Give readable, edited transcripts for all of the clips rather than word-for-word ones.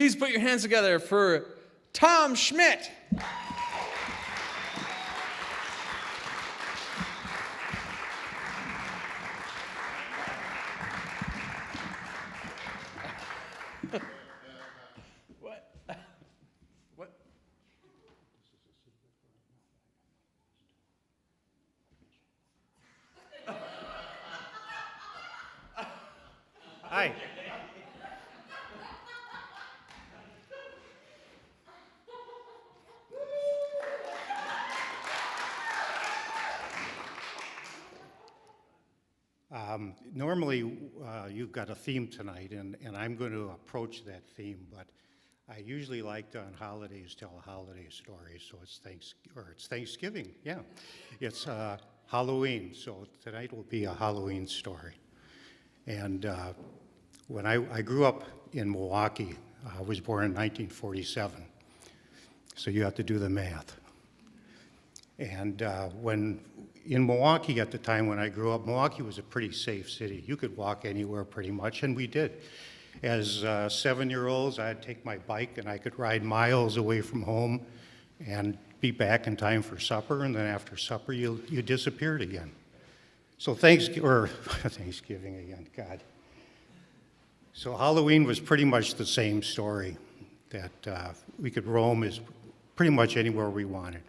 Please put your hands together for Tom Schmidt. What? Hi. Normally, you've got a theme tonight, and I'm going to approach that theme, but I usually like to, on holidays, tell a holiday story, so it's Thanksgiving, yeah. It's Halloween, so tonight will be a Halloween story. And when I grew up in Milwaukee, I was born in 1947, so you have to do the math. And when in Milwaukee at the time when I grew up, Milwaukee was a pretty safe city. You could walk anywhere pretty much, and we did. As 7-year-olds, I'd take my bike and I could ride miles away from home and be back in time for supper, and then after supper you disappeared again. So Thanksgiving again, God. So Halloween was pretty much the same story, that we could roam as pretty much anywhere we wanted.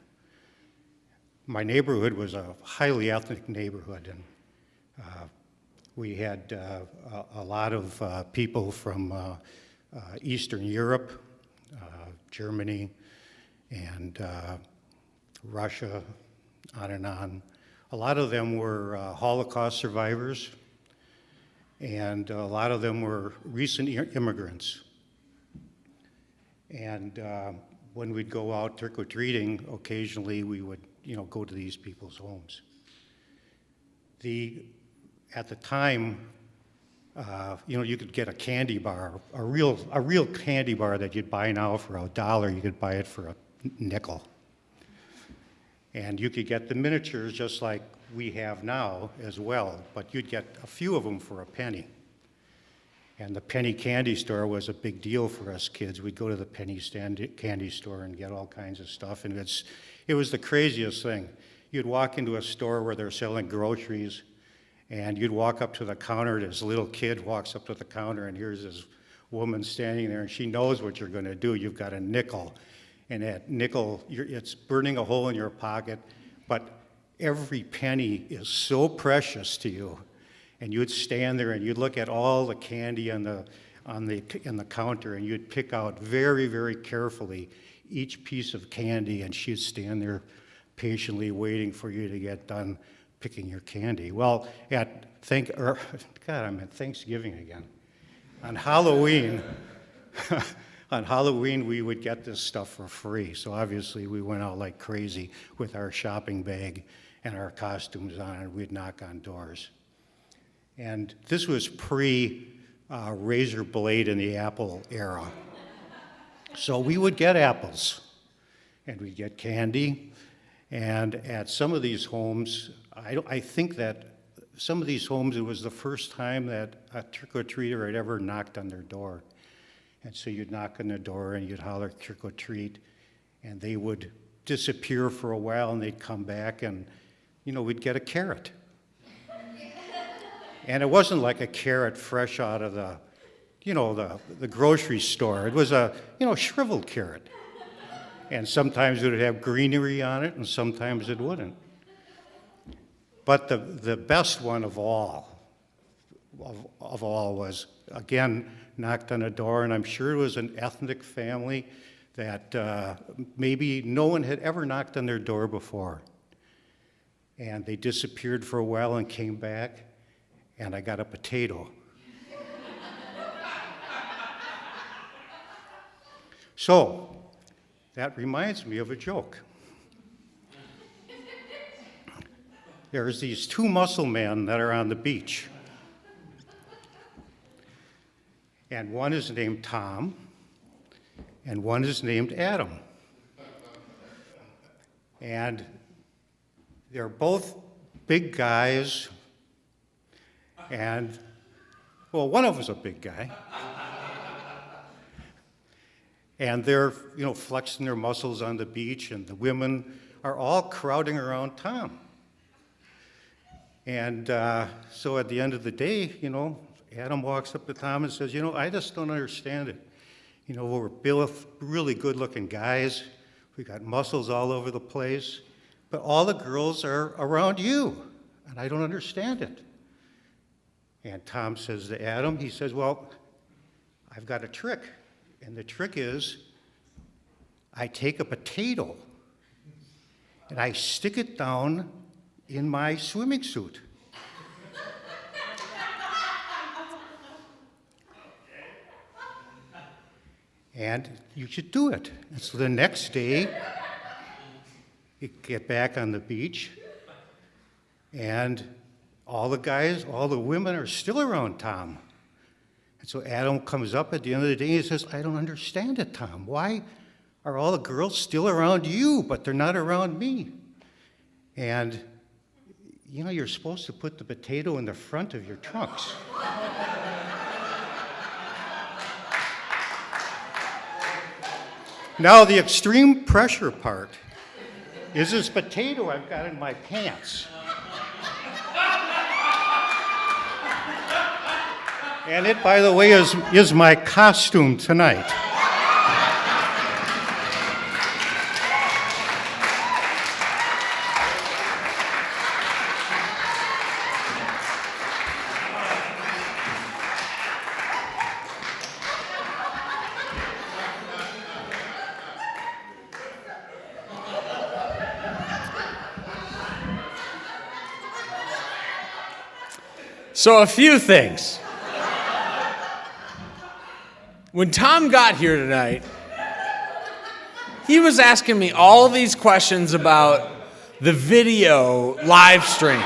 My neighborhood was a highly ethnic neighborhood, and we had a lot of people from Eastern Europe, Germany, and Russia, on and on. A lot of them were Holocaust survivors, and a lot of them were recent immigrants. And when we'd go out trick-or-treating, occasionally we would go to these people's homes. At the time, you could get a candy bar, a real candy bar that you'd buy now for $1. You could buy it for a nickel. And you could get the miniatures just like we have now as well, but you'd get a few of them for a penny. And the penny candy store was a big deal for us kids. We'd go to the penny candy store and get all kinds of stuff, and it was the craziest thing. You'd walk into a store where they're selling groceries, and you'd walk up to the counter, this little kid walks up to the counter, and here's this woman standing there, and she knows what you're going to do. You've got a nickel, and that nickel, it's burning a hole in your pocket, but every penny is so precious to you. And you'd stand there and you'd look at all the candy on the counter, and you'd pick out very, very carefully each piece of candy, and she'd stand there patiently waiting for you to get done picking your candy. Well, I'm at Thanksgiving again. On Halloween, we would get this stuff for free. So obviously we went out like crazy with our shopping bag and our costumes on, and we'd knock on doors. And this was pre-razor blade in the apple era. So we would get apples, and we'd get candy. And at some of these homes, I think that some of these homes, it was the first time that a trick-or-treater had ever knocked on their door. And so you'd knock on their door and you'd holler trick-or-treat, and they would disappear for a while, and they'd come back, and we'd get a carrot. And it wasn't like a carrot fresh out of the grocery store. It was a shriveled carrot. And sometimes it would have greenery on it, and sometimes it wouldn't. But the best one of all was, again, knocked on a door, and I'm sure it was an ethnic family that maybe no one had ever knocked on their door before. And they disappeared for a while and came back, and I got a potato. So, that reminds me of a joke. There's these two muscle men that are on the beach. And one is named Tom, and one is named Adam. And they're both big guys, and, well, one of them's a big guy. And they're, flexing their muscles on the beach, and the women are all crowding around Tom. And so at the end of the day, Adam walks up to Tom and says, I just don't understand it. We're both really good-looking guys. We got muscles all over the place, but all the girls are around you, and I don't understand it. And Tom says to Adam, he says, well, I've got a trick, and the trick is I take a potato and I stick it down in my swimming suit. And you should do it. And so the next day, you get back on the beach, and all the women are still around Tom. And so Adam comes up at the end of the day and says, I don't understand it, Tom. Why are all the girls still around you, but they're not around me? And, you're supposed to put the potato in the front of your trunks. Now, the extreme pressure part is this potato I've got in my pants. And it, by the way, is my costume tonight. So a few things. When Tom got here tonight, he was asking me all these questions about the video live stream.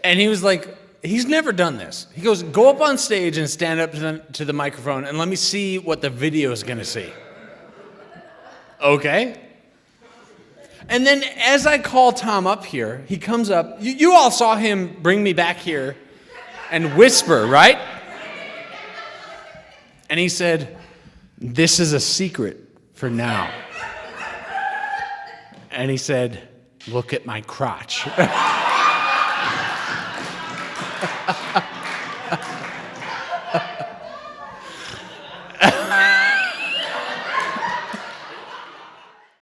And he was like, he's never done this. He goes, go up on stage and stand up to the microphone and let me see what the video is going to see. Okay. And then as I call Tom up here, he comes up. You all saw him bring me back here and whisper, right? And he said, this is a secret for now. And he said, look at my crotch.